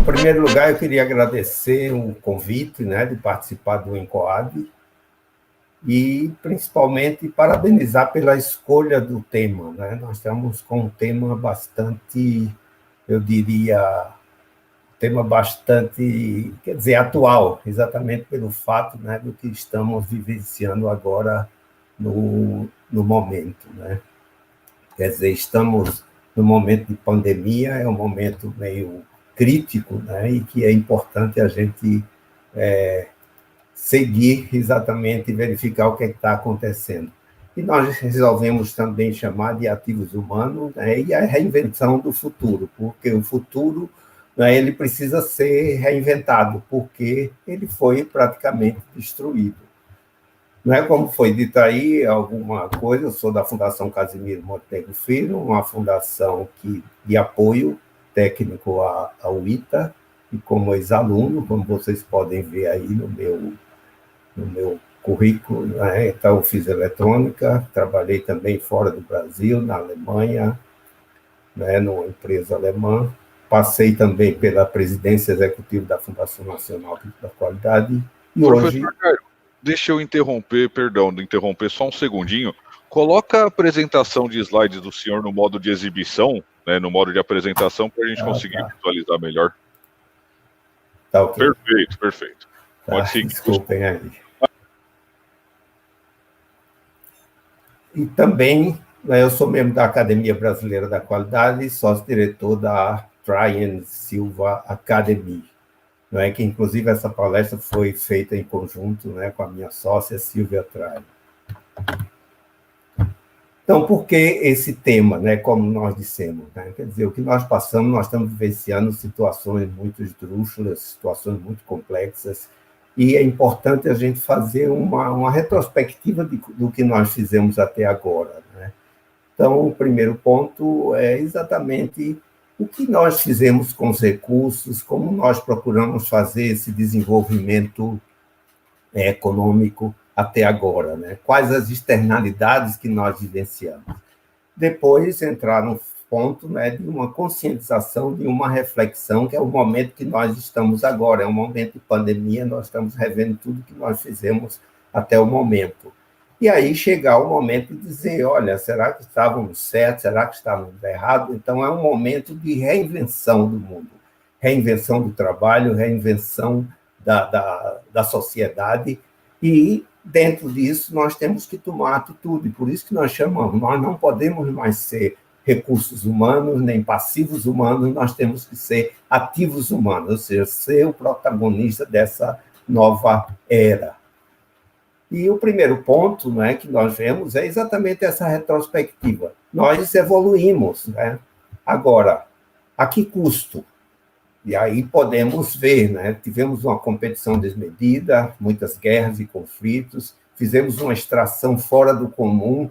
primeiro lugar, eu queria agradecer o convite, né, de participar do Encoad e, principalmente, parabenizar pela escolha do tema, né? Nós estamos com um tema bastante, eu diria, quer dizer, atual, exatamente pelo fato, né, do que estamos vivenciando agora no momento, né? Quer dizer, estamos no momento de pandemia, é um momento meio crítico, né, e que é importante a gente seguir exatamente e verificar o que está acontecendo. E nós resolvemos também chamar de ativos humanos, né, e a reinvenção do futuro, porque o futuro, né, ele precisa ser reinventado, porque ele foi praticamente destruído. Não é como foi dito aí, alguma coisa, eu sou da Fundação Casimiro Montenegro Filho, uma fundação de apoio técnico ao ITA, e como ex-aluno, como vocês podem ver aí no meu currículo, né? Então, fiz eletrônica, trabalhei também fora do Brasil, na Alemanha, né, numa empresa alemã, passei também pela presidência executiva da Fundação Nacional da Qualidade, e hoje... Caio, deixa eu interromper, perdão, de interromper só um segundinho. Coloca a apresentação de slides do senhor no modo de exibição, né, no modo de apresentação, para a gente conseguir visualizar melhor. Tá ok. Perfeito, perfeito. Pode seguir. Desculpem aí. E também, né, eu sou membro da Academia Brasileira da Qualidade e sócio-diretor da Traian Silva Academy, não é, que inclusive essa palestra foi feita em conjunto, né, com a minha sócia Silvia Traian. Então, por que esse tema, né, como nós dissemos? Né? Quer dizer, o que nós passamos, nós estamos vivenciando situações muito esdrúxulas, situações muito complexas, e é importante a gente fazer uma retrospectiva do que nós fizemos até agora. Né? Então, o primeiro ponto é exatamente o que nós fizemos com os recursos, como nós procuramos fazer esse desenvolvimento econômico até agora, né? Quais as externalidades que nós vivenciamos. Depois, entrar no ponto, né, de uma conscientização, de uma reflexão, que é o momento que nós estamos agora, é um momento de pandemia, nós estamos revendo tudo que nós fizemos até o momento. E aí chegar o momento de dizer, olha, será que estávamos certos, será que estávamos errados? Então, é um momento de reinvenção do mundo, reinvenção do trabalho, reinvenção da sociedade, e dentro disso nós temos que tomar atitude, por isso que nós chamamos, nós não podemos mais ser recursos humanos, nem passivos humanos, nós temos que ser ativos humanos, ou seja, ser o protagonista dessa nova era. E o primeiro ponto, né, que nós vemos é exatamente essa retrospectiva. Nós evoluímos, né? Agora, a que custo? E aí podemos ver, né? Tivemos uma competição desmedida, muitas guerras e conflitos, fizemos uma extração fora do comum,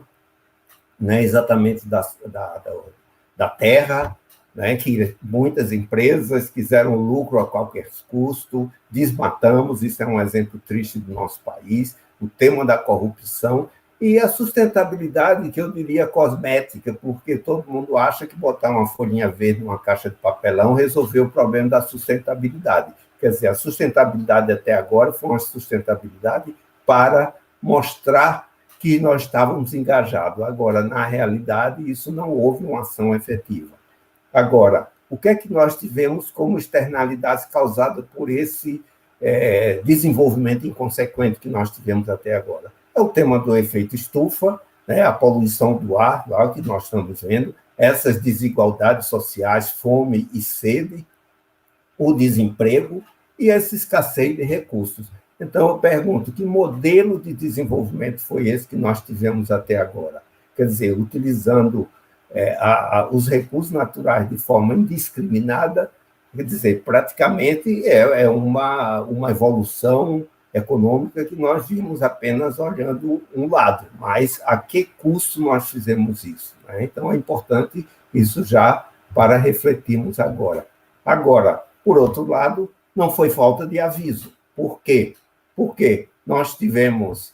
né? Exatamente da terra, né? Que muitas empresas quiseram lucro a qualquer custo, desmatamos, isso é um exemplo triste do nosso país, o tema da corrupção e a sustentabilidade, que eu diria cosmética, porque todo mundo acha que botar uma folhinha verde numa caixa de papelão resolveu o problema da sustentabilidade. Quer dizer, a sustentabilidade até agora foi uma sustentabilidade para mostrar que nós estávamos engajados. Agora, na realidade, isso não houve uma ação efetiva. Agora, o que é que nós tivemos como externalidades causadas por esse desenvolvimento inconsequente que nós tivemos até agora? É o tema do efeito estufa, né, a poluição do ar que nós estamos vendo, essas desigualdades sociais, fome e sede, o desemprego e essa escassez de recursos. Então, eu pergunto, que modelo de desenvolvimento foi esse que nós tivemos até agora? Quer dizer, utilizando os recursos naturais de forma indiscriminada, quer dizer, praticamente é uma evolução econômica que nós vimos apenas olhando um lado, mas a que custo nós fizemos isso? Né? Então, é importante isso já para refletirmos agora. Agora, por outro lado, não foi falta de aviso. Por quê? Porque nós tivemos,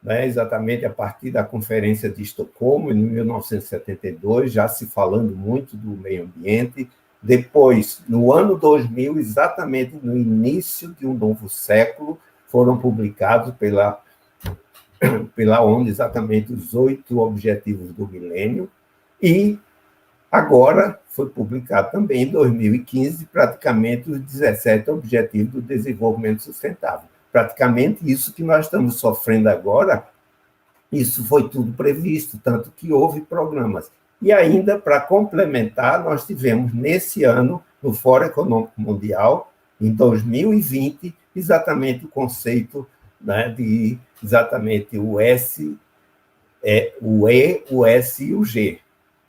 né, exatamente a partir da Conferência de Estocolmo, em 1972, já se falando muito do meio ambiente, Depois, no ano 2000, exatamente no início de um novo século, foram publicados pela ONU exatamente os 8 Objetivos do Milênio, e agora foi publicado também em 2015 praticamente os 17 Objetivos do Desenvolvimento Sustentável. Praticamente isso que nós estamos sofrendo agora, isso foi tudo previsto, tanto que houve programas. E ainda, para complementar, nós tivemos nesse ano, no Fórum Econômico Mundial, em 2020, exatamente o conceito, né, de exatamente o S, o E, o S e o G.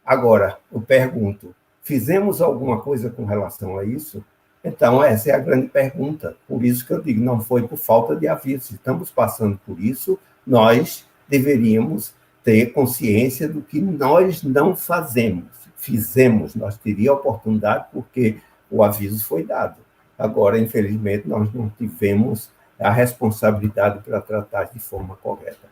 Agora, eu pergunto, fizemos alguma coisa com relação a isso? Então, essa é a grande pergunta. Por isso que eu digo, não foi por falta de aviso. Se estamos passando por isso, nós deveríamos ter consciência do que nós não fazemos. Fizemos, nós teríamos a oportunidade porque o aviso foi dado. Agora, infelizmente, nós não tivemos a responsabilidade para tratar de forma correta.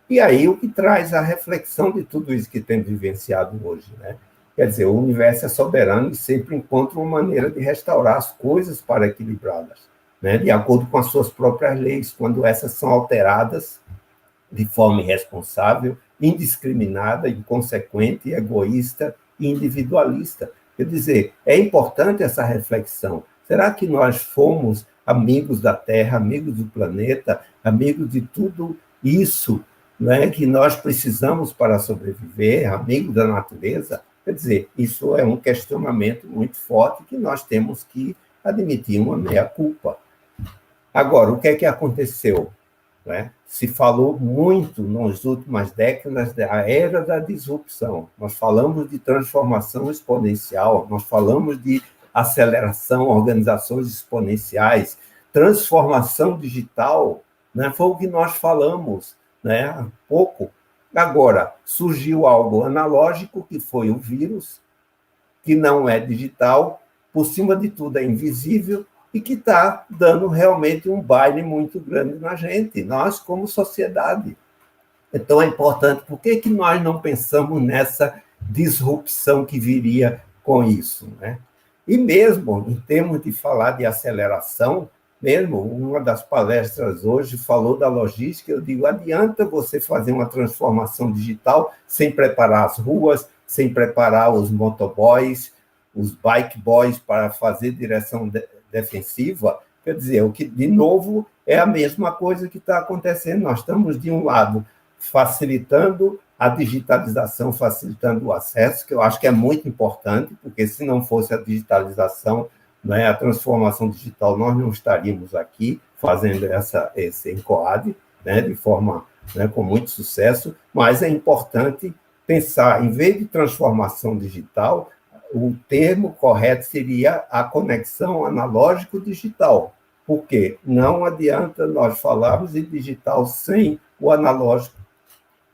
E aí o que traz a reflexão de tudo isso que temos vivenciado hoje, né? Quer dizer, o universo é soberano e sempre encontra uma maneira de restaurar as coisas para equilibrá-las, né? De acordo com as suas próprias leis, quando essas são alteradas de forma irresponsável, indiscriminada, inconsequente, egoísta e individualista. Quer dizer, é importante essa reflexão. Será que nós fomos amigos da Terra, amigos do planeta, amigos de tudo isso, né, que nós precisamos para sobreviver, amigos da natureza? Quer dizer, isso é um questionamento muito forte que nós temos que admitir uma meia-culpa. Agora, o que é que aconteceu? Né? Se falou muito nas últimas décadas da era da disrupção. Nós falamos de transformação exponencial, nós falamos de aceleração, organizações exponenciais, transformação digital, né? Foi o que nós falamos, né, há pouco. Agora, surgiu algo analógico, que foi o vírus, que não é digital, por cima de tudo é invisível, e que está dando realmente um baile muito grande na gente, nós como sociedade. Então é importante, por que nós não pensamos nessa disrupção que viria com isso, né? E mesmo em termos de falar de aceleração, mesmo uma das palestras hoje falou da logística, eu digo, adianta você fazer uma transformação digital sem preparar as ruas, sem preparar os motoboys, os bike boys para fazer direção defensiva? Quer dizer, o que, de novo, é a mesma coisa que está acontecendo. Nós estamos, de um lado, facilitando a digitalização, facilitando o acesso, que eu acho que é muito importante, porque se não fosse a digitalização, né, a transformação digital, nós não estaríamos aqui fazendo esse encoade, né, de forma, né, com muito sucesso, mas é importante pensar, em vez de transformação digital, o termo correto seria a conexão analógico-digital, porque não adianta nós falarmos de digital sem o analógico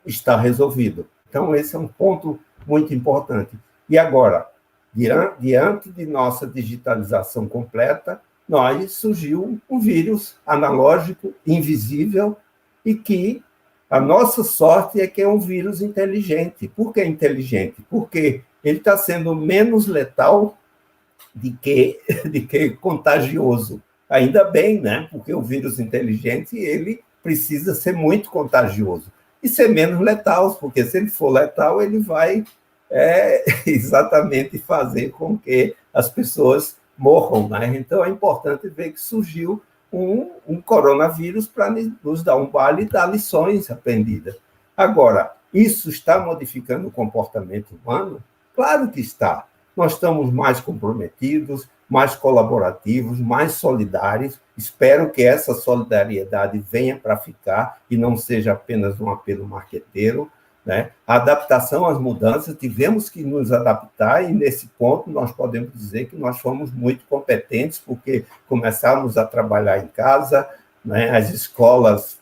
estar resolvido. Então, esse é um ponto muito importante. E agora, diante de nossa digitalização completa, surgiu um vírus analógico, invisível, e que a nossa sorte é que é um vírus inteligente. Por que inteligente? Porque ele está sendo menos letal de que contagioso. Ainda bem, né? Porque o vírus inteligente, ele precisa ser muito contagioso e ser menos letal, porque se ele for letal, ele vai exatamente fazer com que as pessoas morram, né? Então, é importante ver que surgiu um coronavírus para nos dar um baile e dar lições aprendidas. Agora, isso está modificando o comportamento humano? Claro que está. Nós estamos mais comprometidos, mais colaborativos, mais solidários. Espero que essa solidariedade venha para ficar e não seja apenas um apelo marqueteiro, né? A adaptação às mudanças, tivemos que nos adaptar, e nesse ponto nós podemos dizer que nós fomos muito competentes, porque começamos a trabalhar em casa, né? As escolas,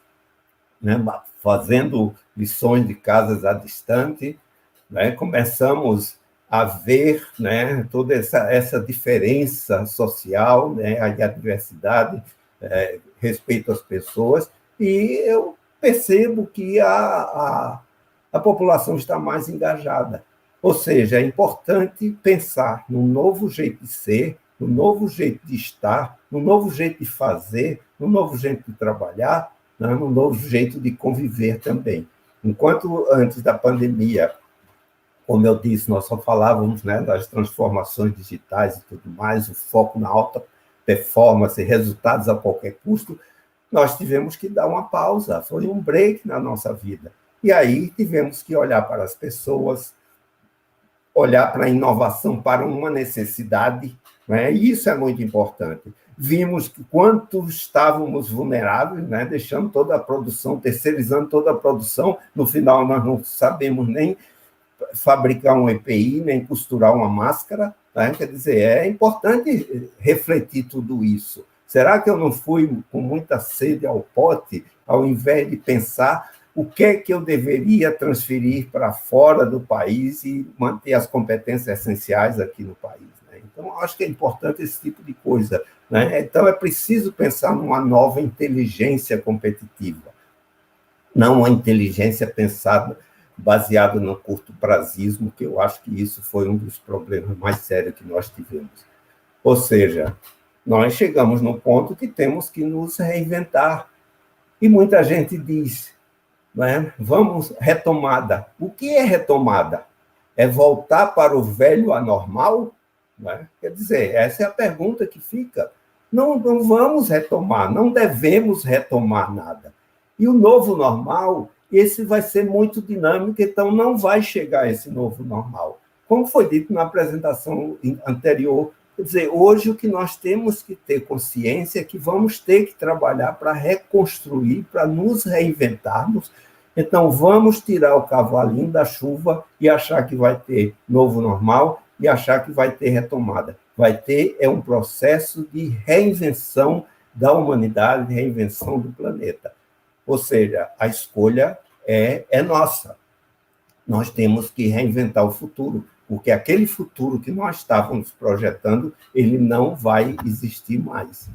né, fazendo lições de casas à distância, né? Começamos a ver, né, toda essa diferença social, né, a diversidade, respeito às pessoas, e eu percebo que a população está mais engajada. Ou seja, é importante pensar num novo jeito de ser, num novo jeito de estar, num novo jeito de fazer, num novo jeito de trabalhar, né, num novo jeito de conviver também. Enquanto antes da pandemia, como eu disse, nós só falávamos, né, das transformações digitais e tudo mais, o foco na alta performance, resultados a qualquer custo, nós tivemos que dar uma pausa, foi um break na nossa vida. E aí tivemos que olhar para as pessoas, olhar para a inovação, para uma necessidade, né? E isso é muito importante. Vimos que quanto estávamos vulneráveis, né? Deixando toda a produção, terceirizando toda a produção, no final nós não sabemos nem fabricar um EPI, nem costurar uma máscara, né? Quer dizer, é importante refletir tudo isso. Será que eu não fui com muita sede ao pote, ao invés de pensar o que é que eu deveria transferir para fora do país e manter as competências essenciais aqui no país? Né? Então, acho que é importante esse tipo de coisa. Né? Então, é preciso pensar numa nova inteligência competitiva, não uma inteligência pensada baseada no curto-prazismo, que eu acho que isso foi um dos problemas mais sérios que nós tivemos. Ou seja, nós chegamos no ponto que temos que nos reinventar. E muita gente diz, né, vamos, retomada. O que é retomada? É voltar para o velho anormal? Né? Quer dizer, essa é a pergunta que fica. Não vamos retomar, não devemos retomar nada. E o novo normal, esse vai ser muito dinâmico, então não vai chegar esse novo normal. Como foi dito na apresentação anterior, quer dizer, hoje o que nós temos que ter consciência é que vamos ter que trabalhar para reconstruir, para nos reinventarmos. Então, vamos tirar o cavalinho da chuva e achar que vai ter novo normal e achar que vai ter retomada. Vai ter um processo de reinvenção da humanidade, de reinvenção do planeta. Ou seja, a escolha é nossa. Nós temos que reinventar o futuro, porque aquele futuro que nós estávamos projetando, ele não vai existir mais.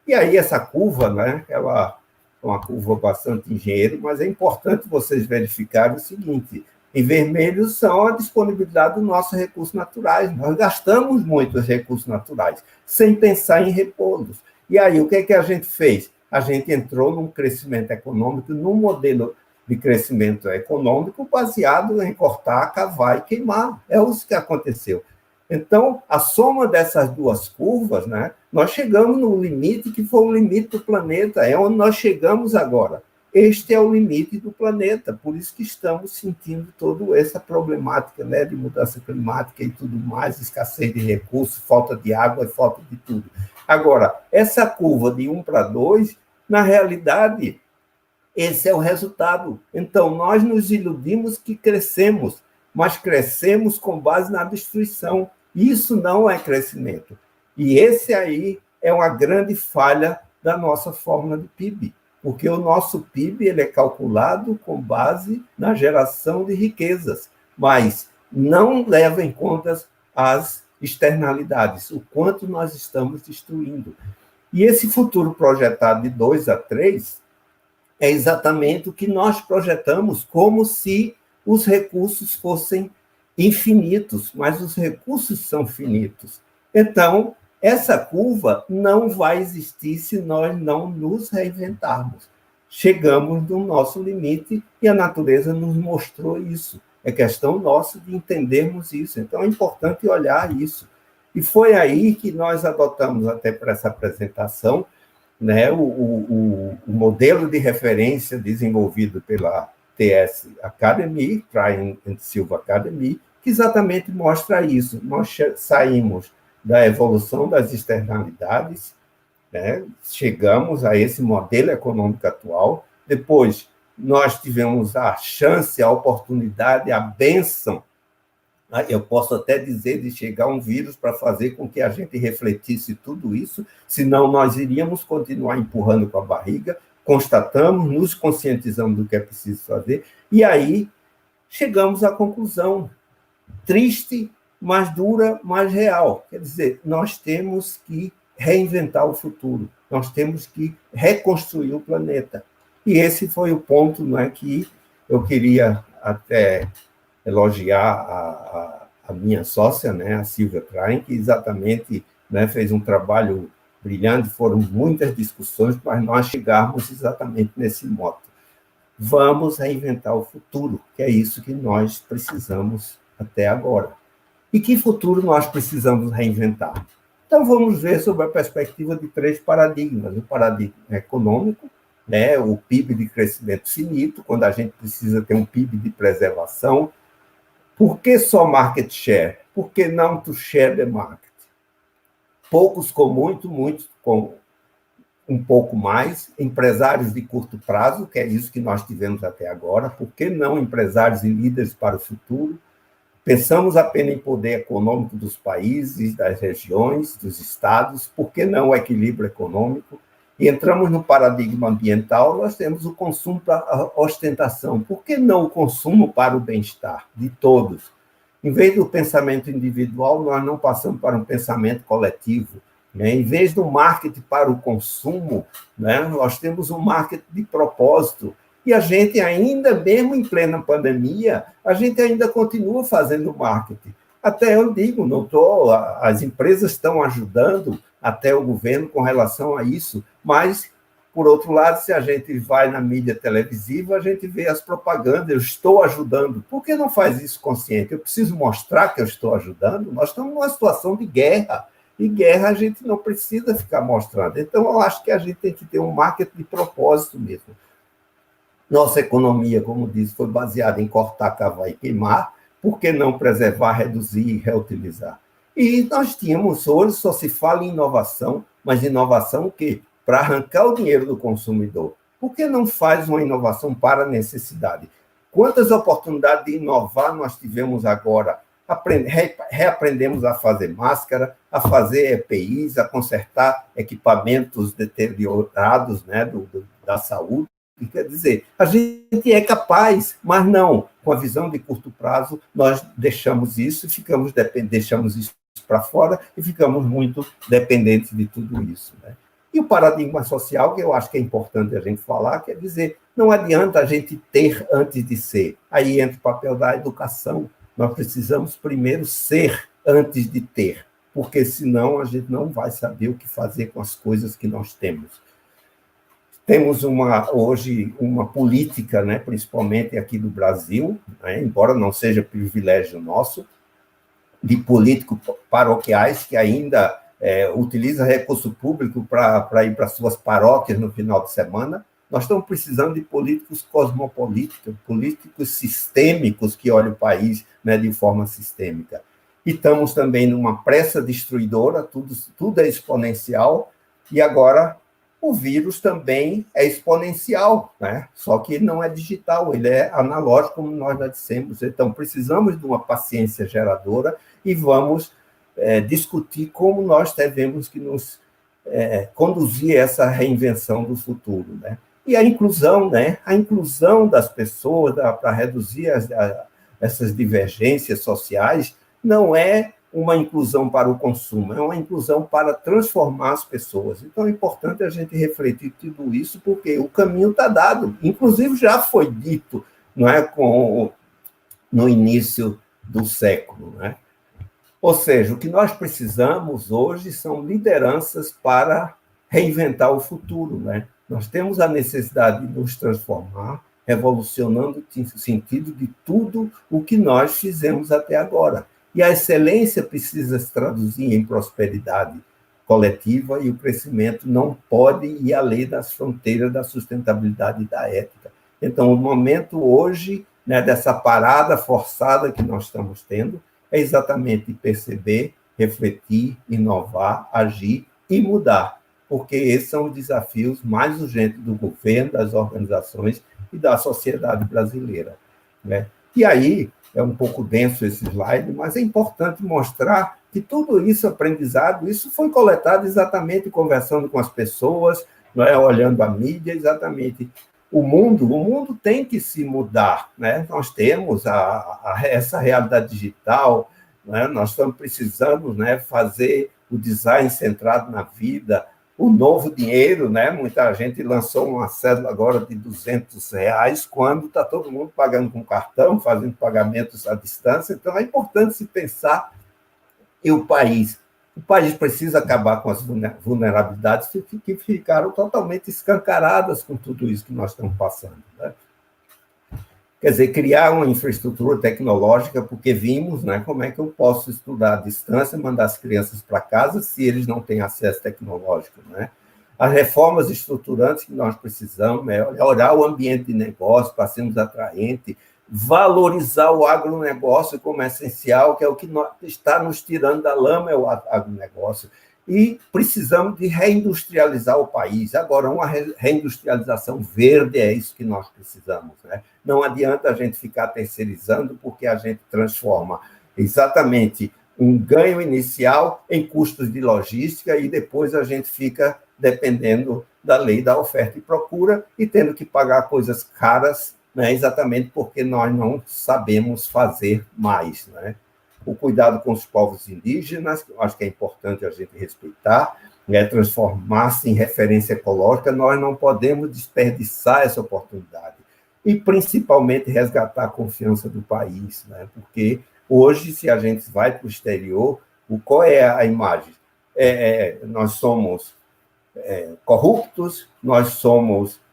E aí essa curva, né, ela é uma curva bastante engenheiro, mas é importante vocês verificarem o seguinte, em vermelho são a disponibilidade dos nossos recursos naturais. Nós gastamos muitos recursos naturais, sem pensar em repô-los. E aí, o que é que a gente fez? A gente entrou num crescimento econômico, num modelo de crescimento econômico baseado em cortar, cavar e queimar. É isso que aconteceu. Então, a soma dessas duas curvas, né, nós chegamos no limite que foi o limite do planeta, é onde nós chegamos agora. Este é o limite do planeta, por isso que estamos sentindo toda essa problemática, né, de mudança climática e tudo mais, escassez de recursos, falta de água e falta de tudo. Agora, essa curva de 1 para 2, na realidade, esse é o resultado. Então, nós nos iludimos que crescemos, mas crescemos com base na destruição. Isso não é crescimento. E esse aí é uma grande falha da nossa fórmula de PIB, porque o nosso PIB ele é calculado com base na geração de riquezas, mas não leva em conta as externalidades, o quanto nós estamos destruindo. E esse futuro projetado de 2 a 3 é exatamente o que nós projetamos, como se os recursos fossem infinitos, mas os recursos são finitos. Então, essa curva não vai existir se nós não nos reinventarmos. Chegamos no nosso limite e a natureza nos mostrou isso. É questão nossa de entendermos isso. Então, é importante olhar isso. E foi aí que nós adotamos, até para essa apresentação, né, o modelo de referência desenvolvido pela TS Academy, Tryon and Silva Academy, que exatamente mostra isso. Nós saímos da evolução das externalidades, né, chegamos a esse modelo econômico atual, depois nós tivemos a chance, a oportunidade, a bênção, eu posso até dizer, de chegar um vírus para fazer com que a gente refletisse tudo isso, senão nós iríamos continuar empurrando com a barriga, constatamos, nos conscientizamos do que é preciso fazer, e aí chegamos à conclusão, triste, mas dura, mas real. Quer dizer, nós temos que reinventar o futuro, nós temos que reconstruir o planeta. E esse foi o ponto, não é, que eu queria até elogiar a minha sócia, né, a Silvia Klein, que exatamente, né, fez um trabalho brilhante, foram muitas discussões, mas nós chegamos exatamente nesse mote. Vamos reinventar o futuro, que é isso que nós precisamos até agora. E que futuro nós precisamos reinventar? Então, vamos ver sobre a perspectiva de 3 paradigmas. O paradigma econômico, né, o PIB de crescimento finito, quando a gente precisa ter um PIB de preservação. Por que só market share? Por que não to share the market? Poucos com muito, muitos com um pouco mais, empresários de curto prazo, que é isso que nós tivemos até agora, por que não empresários e líderes para o futuro? Pensamos apenas em poder econômico dos países, das regiões, dos estados, por que não o equilíbrio econômico? E entramos no paradigma ambiental, nós temos o consumo para a ostentação, por que não o consumo para o bem-estar de todos? Em vez do pensamento individual, nós não passamos para um pensamento coletivo. Né? Em vez do marketing para o consumo, né, nós temos um marketing de propósito. E a gente ainda, mesmo em plena pandemia, a gente ainda continua fazendo marketing. Até eu digo, não tô, as empresas estão ajudando até o governo com relação a isso, mas, por outro lado, se a gente vai na mídia televisiva, a gente vê as propagandas, eu estou ajudando. Por que não faz isso consciente? Eu preciso mostrar que eu estou ajudando? Nós estamos numa situação de guerra, e guerra a gente não precisa ficar mostrando. Então, eu acho que a gente tem que ter um marketing de propósito mesmo. Nossa economia, como disse, foi baseada em cortar, cavar e queimar, por que não preservar, reduzir e reutilizar? E nós tínhamos, hoje só se fala em inovação, mas inovação o quê? Para arrancar o dinheiro do consumidor. Por que não faz uma inovação para a necessidade? Quantas oportunidades de inovar nós tivemos agora? Reaprendemos a fazer máscara, a fazer EPIs, a consertar equipamentos deteriorados, né, da saúde. E quer dizer, a gente é capaz, mas não. Com a visão de curto prazo, nós deixamos isso, deixamos isso para fora e ficamos muito dependentes de tudo isso. Né? E o paradigma social, que eu acho que é importante a gente falar, quer dizer, não adianta a gente ter antes de ser. Aí entra o papel da educação. Nós precisamos primeiro ser antes de ter, porque senão a gente não vai saber o que fazer com as coisas que nós temos. Temos hoje uma política, né, principalmente aqui do Brasil, né, embora não seja privilégio nosso, de políticos paroquiais que ainda utilizam recurso público para ir para suas paróquias no final de semana. Nós estamos precisando de políticos cosmopolitas, políticos sistêmicos que olhem o país, né, de forma sistêmica. E estamos também numa pressa destruidora, tudo é exponencial, e agora o vírus também é exponencial, né? Só que não é digital, ele é analógico, como nós já dissemos. Então, precisamos de uma paciência geradora e vamos discutir como nós devemos que nos conduzir essa reinvenção do futuro, né? E a inclusão, né? A inclusão das pessoas para reduzir essas divergências sociais não é uma inclusão para o consumo, é uma inclusão para transformar as pessoas. Então, é importante a gente refletir tudo isso, porque o caminho está dado. Inclusive, já foi dito, não é, no início do século. Né? Ou seja, o que nós precisamos hoje são lideranças para reinventar o futuro. Né? Nós temos a necessidade de nos transformar, revolucionando o sentido de tudo o que nós fizemos até agora. E a excelência precisa se traduzir em prosperidade coletiva e o crescimento não pode ir além das fronteiras da sustentabilidade e da ética. Então, o momento hoje, né, dessa parada forçada que nós estamos tendo, é exatamente perceber, refletir, inovar, agir e mudar, porque esses são os desafios mais urgentes do governo, das organizações e da sociedade brasileira. Né? E aí, é um pouco denso esse slide, mas é importante mostrar que tudo isso, aprendizado, isso foi coletado exatamente conversando com as pessoas, não é? Olhando a mídia, exatamente. O mundo tem que se mudar. Né? Nós temos essa realidade digital, né? Nós estamos precisando, né, fazer o design centrado na vida, o novo dinheiro, né? Muita gente lançou uma cédula agora de R$ 200, quando está todo mundo pagando com cartão, fazendo pagamentos à distância. Então, é importante se pensar em o país. O país precisa acabar com as vulnerabilidades que ficaram totalmente escancaradas com tudo isso que nós estamos passando, né? Quer dizer, criar uma infraestrutura tecnológica, porque vimos, né, como é que eu posso estudar à distância, mandar as crianças para casa se eles não têm acesso tecnológico, né? As reformas estruturantes que nós precisamos é melhorar o ambiente de negócio para sermos atraentes, valorizar o agronegócio como essencial, que é o que está nos tirando da lama, é o agronegócio. E precisamos de reindustrializar o país. Agora, uma reindustrialização verde é isso que nós precisamos, né? Não adianta a gente ficar terceirizando, porque a gente transforma exatamente um ganho inicial em custos de logística e depois a gente fica dependendo da lei da oferta e procura e tendo que pagar coisas caras, né? Exatamente porque nós não sabemos fazer mais, né? O cuidado com os povos indígenas, que eu acho que é importante a gente respeitar, né? Transformar-se em referência ecológica, nós não podemos desperdiçar essa oportunidade. E, principalmente, resgatar a confiança do país, né? Porque hoje, se a gente vai para o exterior, qual é a imagem? Nós somos corruptos, nós somos...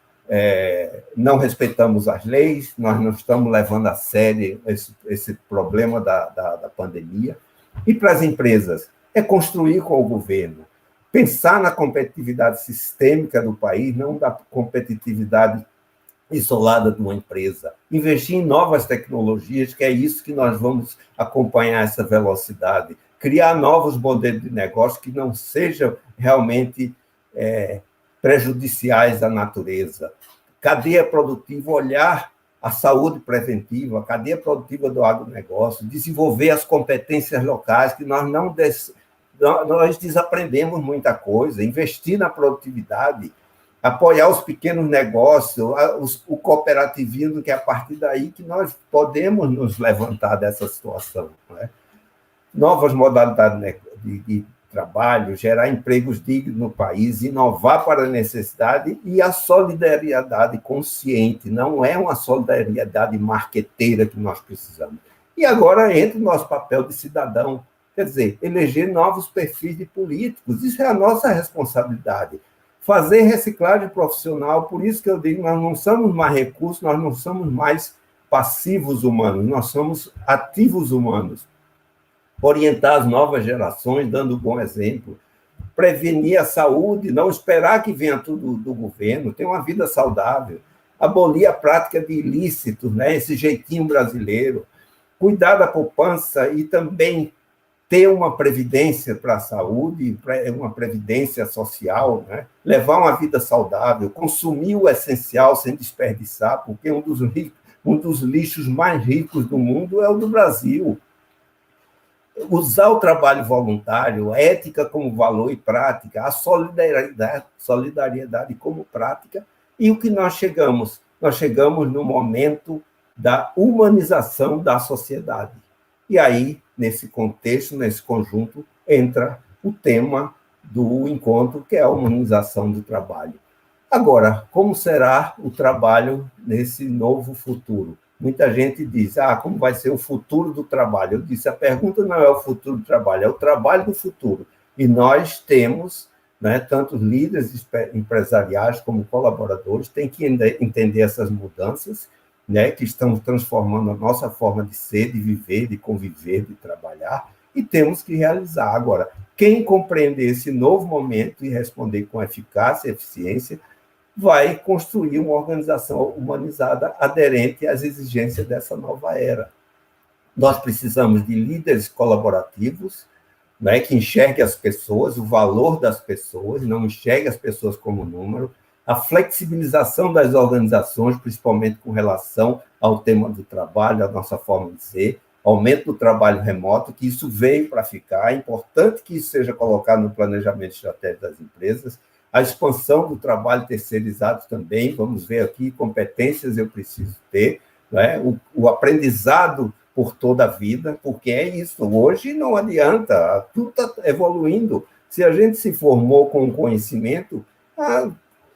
não respeitamos as leis, nós não estamos levando a sério esse problema da pandemia. E para as empresas, é construir com o governo, pensar na competitividade sistêmica do país, não da competitividade isolada de uma empresa. Investir em novas tecnologias, que é isso que nós vamos acompanhar essa velocidade. Criar novos modelos de negócio que não sejam realmente prejudiciais à natureza. Cadeia produtiva, olhar a saúde preventiva, a cadeia produtiva do agronegócio, desenvolver as competências locais, que nós desaprendemos muita coisa, investir na produtividade, apoiar os pequenos negócios, o cooperativismo, que é a partir daí que nós podemos nos levantar dessa situação, né? Novas modalidades de trabalho, gerar empregos dignos no país, inovar para a necessidade e a solidariedade consciente, não é uma solidariedade marqueteira que nós precisamos. E agora entra o nosso papel de cidadão, quer dizer, eleger novos perfis de políticos, isso é a nossa responsabilidade. Fazer reciclagem profissional, por isso que eu digo, nós não somos mais recursos, nós não somos mais passivos humanos, nós somos ativos humanos. Orientar as novas gerações, dando um bom exemplo, prevenir a saúde, não esperar que venha tudo do governo, ter uma vida saudável, abolir a prática de ilícitos, né? Esse jeitinho brasileiro, cuidar da poupança e também ter uma previdência para a saúde, uma previdência social, né? Levar uma vida saudável, consumir o essencial sem desperdiçar, porque um dos lixos mais ricos do mundo é o do Brasil. Usar o trabalho voluntário, a ética como valor e prática, a solidariedade como prática, e o que nós chegamos? Nós chegamos no momento da humanização da sociedade. E aí, nesse contexto, nesse conjunto, entra o tema do encontro, que é a humanização do trabalho. Agora, como será o trabalho nesse novo futuro? Muita gente diz, como vai ser o futuro do trabalho? Eu disse, a pergunta não é o futuro do trabalho, é o trabalho do futuro. E nós temos, né, tanto líderes empresariais como colaboradores, têm que entender essas mudanças, né, que estão transformando a nossa forma de ser, de viver, de conviver, de trabalhar, e temos que realizar. Agora, quem compreender esse novo momento e responder com eficácia e eficiência, vai construir uma organização humanizada aderente às exigências dessa nova era. Nós precisamos de líderes colaborativos, né, que enxerguem as pessoas, o valor das pessoas, não enxerguem as pessoas como número, a flexibilização das organizações, principalmente com relação ao tema do trabalho, a nossa forma de ser, aumento do trabalho remoto, que isso veio para ficar, é importante que isso seja colocado no planejamento estratégico das empresas, a expansão do trabalho terceirizado também, vamos ver aqui, competências eu preciso ter, né? O aprendizado por toda a vida, porque é isso, hoje não adianta, tudo está evoluindo. Se a gente se formou com conhecimento,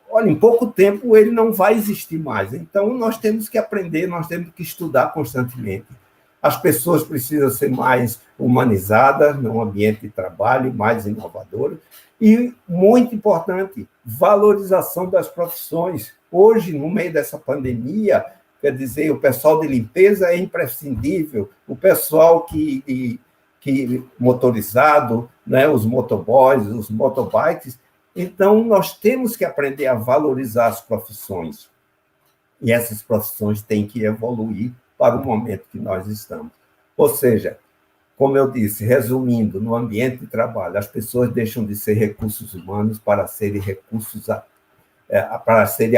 olha, em pouco tempo ele não vai existir mais. Então, nós temos que aprender, nós temos que estudar constantemente. As pessoas precisam ser mais humanizadas no ambiente de trabalho, mais inovadoras. E, muito importante, valorização das profissões. Hoje, no meio dessa pandemia, quer dizer, o pessoal de limpeza é imprescindível, o pessoal que motorizado, né, os motoboys, os motobikes. Então, nós temos que aprender a valorizar as profissões. E essas profissões têm que evoluir para o momento que nós estamos. Ou seja, como eu disse, resumindo, no ambiente de trabalho, as pessoas deixam de ser recursos humanos para serem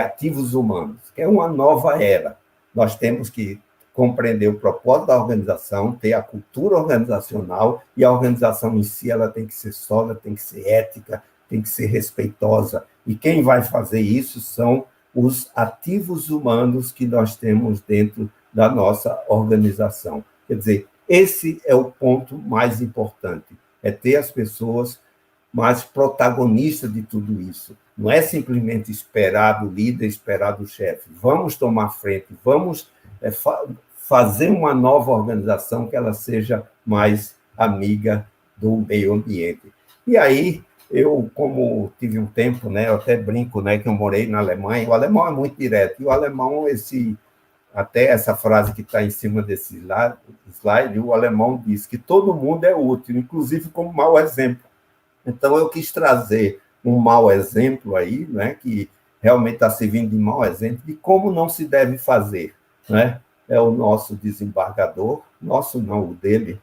ativos humanos, que é uma nova era. Nós temos que compreender o propósito da organização, ter a cultura organizacional, e a organização em si ela tem que ser sólida, tem que ser ética, tem que ser respeitosa. E quem vai fazer isso são os ativos humanos que nós temos dentro da nossa organização. Quer dizer, esse é o ponto mais importante, é ter as pessoas mais protagonistas de tudo isso. Não é simplesmente esperar do líder, esperar do chefe. Vamos tomar frente, vamos fazer uma nova organização que ela seja mais amiga do meio ambiente. E aí, eu, como tive um tempo, né, eu até brinco, né, que eu morei na Alemanha, o alemão é muito direto, e o alemão, até essa frase que está em cima desse slide, o alemão diz que todo mundo é útil, inclusive como mau exemplo. Então, eu quis trazer um mau exemplo aí, né, que realmente está servindo de mau exemplo de como não se deve fazer, né? É o nosso desembargador, nosso não, o dele,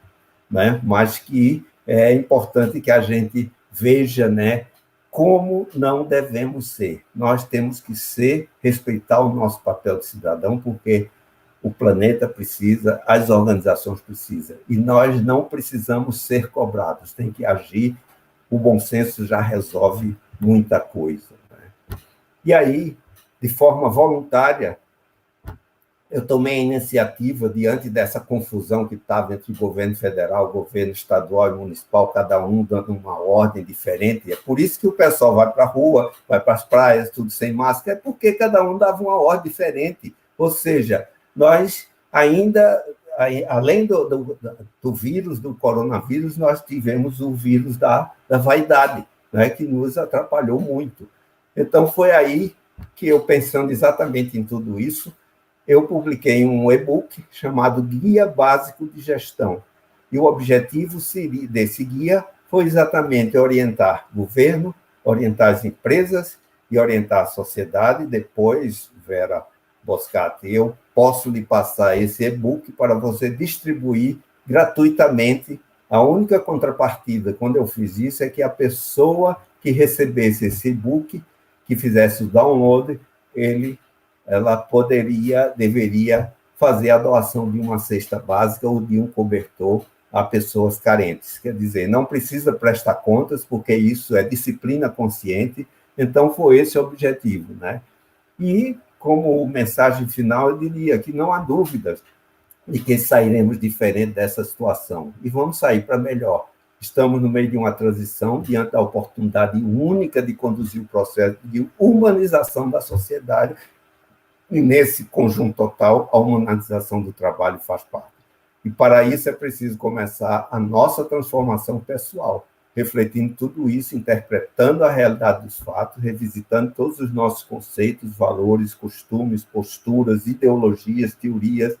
né? Mas que é importante que a gente veja, né, como não devemos ser. Nós temos que respeitar o nosso papel de cidadão, porque o planeta precisa, as organizações precisam, e nós não precisamos ser cobrados, tem que agir, o bom senso já resolve muita coisa, né? E aí, de forma voluntária, eu tomei a iniciativa, diante dessa confusão que estava entre o governo federal, o governo estadual e municipal, cada um dando uma ordem diferente. É por isso que o pessoal vai para a rua, vai para as praias, tudo sem máscara, é porque cada um dava uma ordem diferente. Ou seja, nós ainda, além do vírus, do coronavírus, nós tivemos o vírus da vaidade, né, que nos atrapalhou muito. Então, foi aí que eu, pensando exatamente em tudo isso, eu publiquei um e-book chamado Guia Básico de Gestão. E o objetivo desse guia foi exatamente orientar o governo, orientar as empresas e orientar a sociedade. Depois, Vera Boscati, eu posso lhe passar esse e-book para você distribuir gratuitamente. A única contrapartida, quando eu fiz isso, é que a pessoa que recebesse esse e-book, que fizesse o download, ela deveria fazer a doação de uma cesta básica ou de um cobertor a pessoas carentes. Quer dizer, não precisa prestar contas, porque isso é disciplina consciente. Então, foi esse o objetivo, né? E, como mensagem final, eu diria que não há dúvidas de que sairemos diferente dessa situação. E vamos sair para melhor. Estamos no meio de uma transição, diante da oportunidade única de conduzir o processo de humanização da sociedade. E, nesse conjunto total, a humanização do trabalho faz parte. E, para isso, é preciso começar a nossa transformação pessoal, refletindo tudo isso, interpretando a realidade dos fatos, revisitando todos os nossos conceitos, valores, costumes, posturas, ideologias, teorias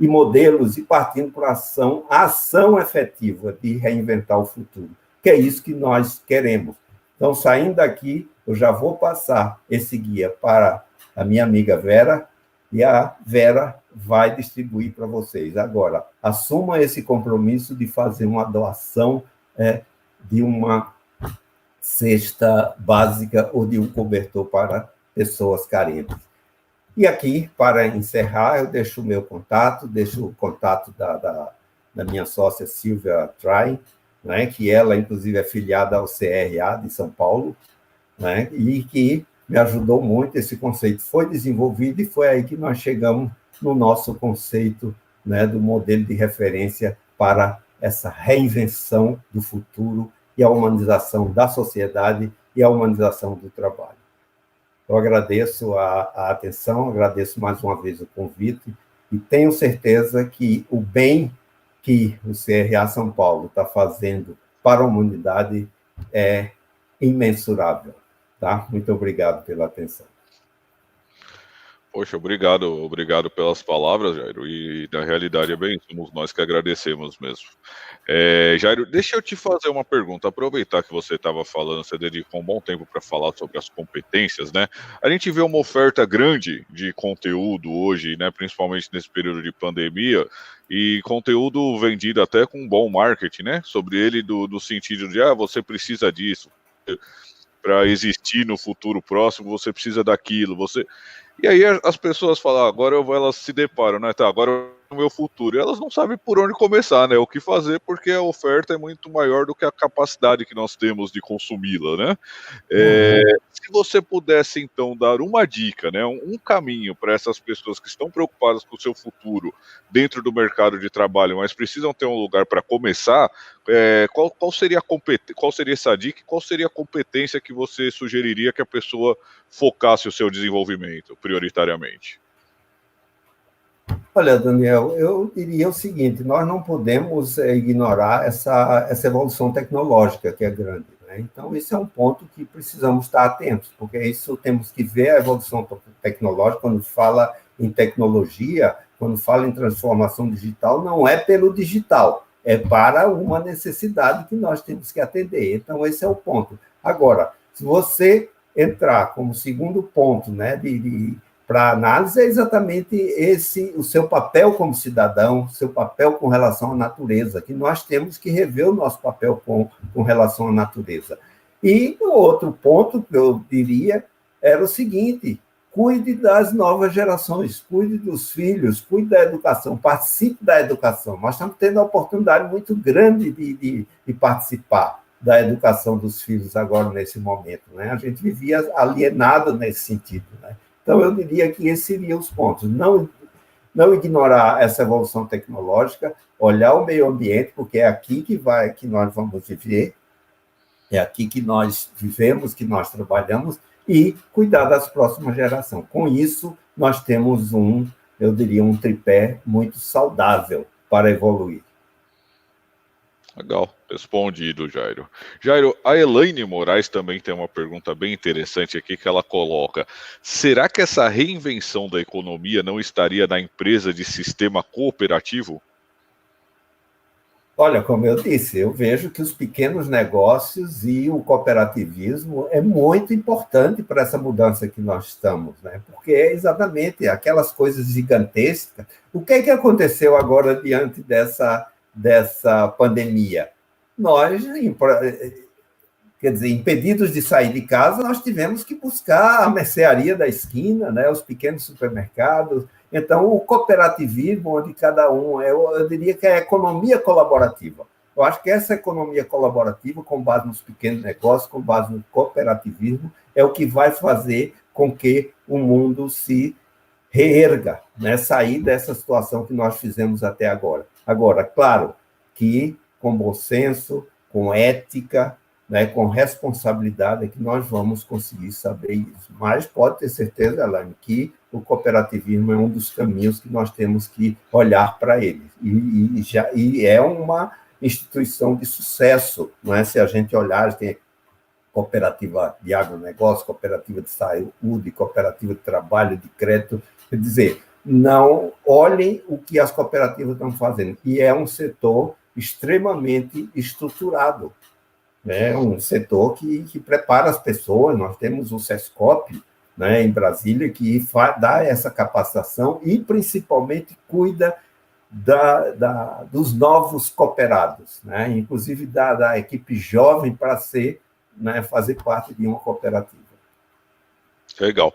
e modelos, e partindo para a ação efetiva de reinventar o futuro, que é isso que nós queremos. Então, saindo daqui, eu já vou passar esse guia para a minha amiga Vera, e a Vera vai distribuir para vocês. Agora, assuma esse compromisso de fazer uma doação de uma cesta básica ou de um cobertor para pessoas carentes. E aqui, para encerrar, eu deixo o meu contato, deixo o contato da minha sócia Silvia Train, né, que ela, inclusive, é filiada ao CRA de São Paulo, né, e que me ajudou muito. Esse conceito foi desenvolvido e foi aí que nós chegamos no nosso conceito, né, do modelo de referência para essa reinvenção do futuro e a humanização da sociedade e a humanização do trabalho. Eu agradeço a atenção, agradeço mais uma vez o convite e tenho certeza que o bem que o CRA São Paulo está fazendo para a humanidade é imensurável. Tá? Muito obrigado pela atenção. Poxa, obrigado pelas palavras, Jairo, e na realidade é bem, somos nós que agradecemos mesmo. Jairo, deixa eu te fazer uma pergunta, aproveitar que você estava falando, você dedicou um bom tempo para falar sobre as competências, né? A gente vê uma oferta grande de conteúdo hoje, né, principalmente nesse período de pandemia, e conteúdo vendido até com bom marketing, né, sobre ele do sentido de, você precisa disso, para existir no futuro próximo, você precisa daquilo, E aí as pessoas falam, agora elas se deparam, né? Tá, agora é o meu futuro. E elas não sabem por onde começar, né? O que fazer, porque a oferta é muito maior do que a capacidade que nós temos de consumi-la, né? Se você pudesse, então, dar uma dica, né? Um caminho para essas pessoas que estão preocupadas com o seu futuro dentro do mercado de trabalho, mas precisam ter um lugar para começar, qual seria essa dica? Qual seria a competência que você sugeriria que a pessoa focasse o seu desenvolvimento prioritariamente? Olha, Daniel, eu diria o seguinte: nós não podemos ignorar essa evolução tecnológica que é grande, né? Então, esse é um ponto que precisamos estar atentos, porque isso temos que ver a evolução tecnológica. Quando fala em tecnologia, quando fala em transformação digital, não é pelo digital, é para uma necessidade que nós temos que atender. Então, esse é o ponto. Agora, se você entrar como segundo ponto, né, para análise, é exatamente esse o seu papel como cidadão, seu papel com relação à natureza, que nós temos que rever o nosso papel com relação à natureza. E o outro ponto que eu diria era o seguinte: cuide das novas gerações, cuide dos filhos, cuide da educação, participe da educação. Nós estamos tendo a oportunidade muito grande de participar da educação dos filhos agora, nesse momento, né? A gente vivia alienado nesse sentido, né? Então, eu diria que esses seriam os pontos. Não ignorar essa evolução tecnológica, olhar o meio ambiente, porque é aqui que nós vamos viver, é aqui que nós vivemos, que nós trabalhamos, e cuidar das próximas gerações. Com isso, nós temos eu diria, um tripé muito saudável para evoluir. Legal, respondido, Jairo. Jairo, a Elaine Moraes também tem uma pergunta bem interessante aqui que ela coloca: será que essa reinvenção da economia não estaria na empresa de sistema cooperativo? Olha, como eu disse, eu vejo que os pequenos negócios e o cooperativismo é muito importante para essa mudança que nós estamos, né? Porque é exatamente aquelas coisas gigantescas. O que é que aconteceu agora diante dessa pandemia? Nós, quer dizer, impedidos de sair de casa, nós tivemos que buscar a mercearia da esquina, né, os pequenos supermercados. Então, o cooperativismo, onde cada um, eu diria que é a economia colaborativa. Eu acho que essa economia colaborativa, com base nos pequenos negócios, com base no cooperativismo, é o que vai fazer com que o mundo se reerga, né, sair dessa situação que nós fizemos até agora. Agora, claro que com bom senso, com ética, né, com responsabilidade, é que nós vamos conseguir saber isso. Mas pode ter certeza, Elaine, que o cooperativismo é um dos caminhos que nós temos que olhar para ele. E é uma instituição de sucesso, não é? Se a gente olhar, tem cooperativa de agronegócio, cooperativa de saúde, cooperativa de trabalho, de crédito. Quer dizer, não olhem o que as cooperativas estão fazendo. E é um setor extremamente estruturado. É um setor que prepara as pessoas. Nós temos o SESCOP, né, em Brasília, que dá essa capacitação e, principalmente, cuida dos novos cooperados, né, inclusive da equipe jovem para né, fazer parte de uma cooperativa. Legal.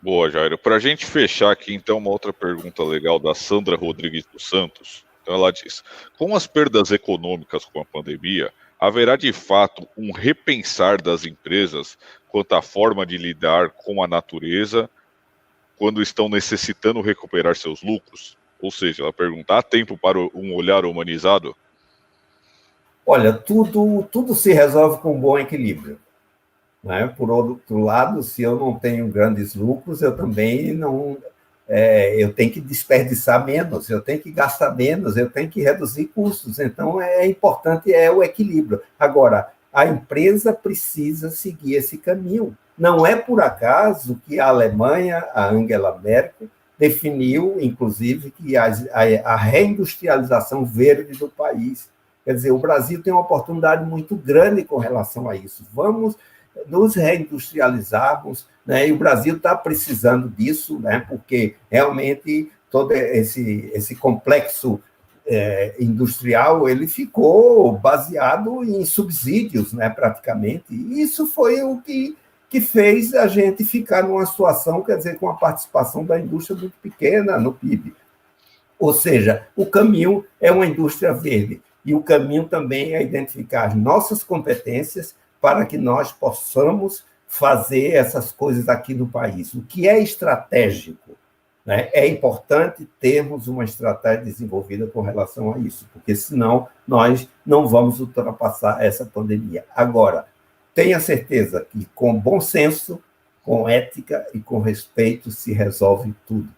Boa, Jairo. Para a gente fechar aqui, então, uma outra pergunta legal da Sandra Rodrigues dos Santos. Então, ela diz: com as perdas econômicas com a pandemia, haverá de fato um repensar das empresas quanto à forma de lidar com a natureza quando estão necessitando recuperar seus lucros? Ou seja, ela pergunta: há tempo para um olhar humanizado? Olha, tudo se resolve com um bom equilíbrio. Né? Por outro lado, se eu não tenho grandes lucros, eu também não. Eu tenho que desperdiçar menos, eu tenho que gastar menos, eu tenho que reduzir custos. Então, é importante o equilíbrio. Agora, a empresa precisa seguir esse caminho. Não é por acaso que a Alemanha, a Angela Merkel, definiu, inclusive, que a reindustrialização verde do país. Quer dizer, o Brasil tem uma oportunidade muito grande com relação a isso. Vamos nos reindustrializarmos, né? E o Brasil está precisando disso, né? Porque realmente todo esse complexo industrial ele ficou baseado em subsídios, né? Praticamente. E isso foi o que fez a gente ficar numa situação, quer dizer, com a participação da indústria muito pequena no PIB. Ou seja, o caminho é uma indústria verde. E o caminho também é identificar as nossas competências para que nós possamos fazer essas coisas aqui no país. O que é estratégico? Né? É importante termos uma estratégia desenvolvida com relação a isso, porque senão nós não vamos ultrapassar essa pandemia. Agora, tenha certeza que com bom senso, com ética e com respeito se resolve tudo.